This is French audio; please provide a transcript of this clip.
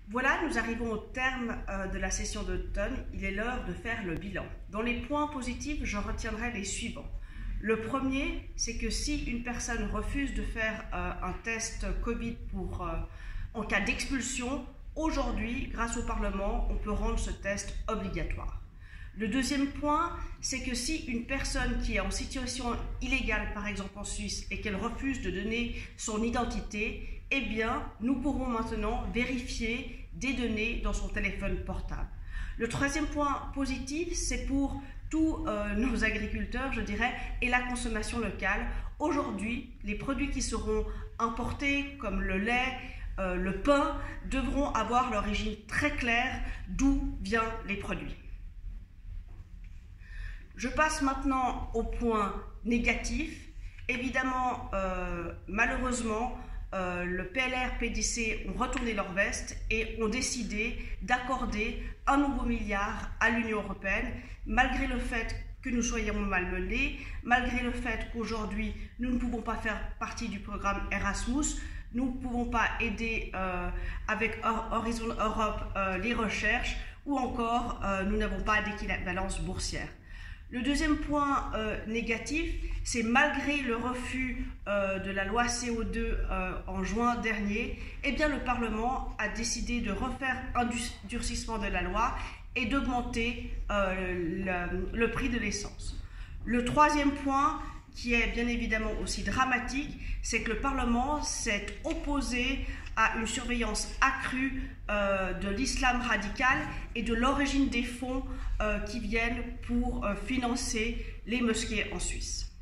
Voilà, nous arrivons au terme de la session d'automne. Il est l'heure de faire le bilan. Dans les points positifs, je retiendrai les suivants. Le premier, c'est que si une personne refuse de faire un test Covid en cas d'expulsion, aujourd'hui, grâce au Parlement, on peut rendre ce test obligatoire. Le deuxième point, c'est que si une personne qui est en situation illégale, par exemple en Suisse, et qu'elle refuse de donner son identité, eh bien, nous pourrons maintenant vérifier des données dans son téléphone portable. Le troisième point positif, c'est pour tous nos agriculteurs, je dirais, et la consommation locale. Aujourd'hui, les produits qui seront importés, comme le lait, le pain, devront avoir l'origine très claire d'où viennent les produits. Je passe maintenant au point négatif. Évidemment, malheureusement, le PLR, PDC ont retourné leur veste et ont décidé d'accorder un nouveau milliard à l'Union européenne, malgré le fait que nous soyons malmenés, malgré le fait qu'aujourd'hui nous ne pouvons pas faire partie du programme Erasmus, nous ne pouvons pas aider avec Horizon Europe les recherches, ou encore nous n'avons pas d'équivalence boursière. Le deuxième point négatif, c'est malgré le refus de la loi CO2 en juin dernier, eh bien le Parlement a décidé de refaire un durcissement de la loi et d'augmenter le prix de l'essence. Le troisième point, qui est bien évidemment aussi dramatique, c'est que le Parlement s'est opposé à une surveillance accrue de l'islam radical et de l'origine des fonds qui viennent pour financer les mosquées en Suisse.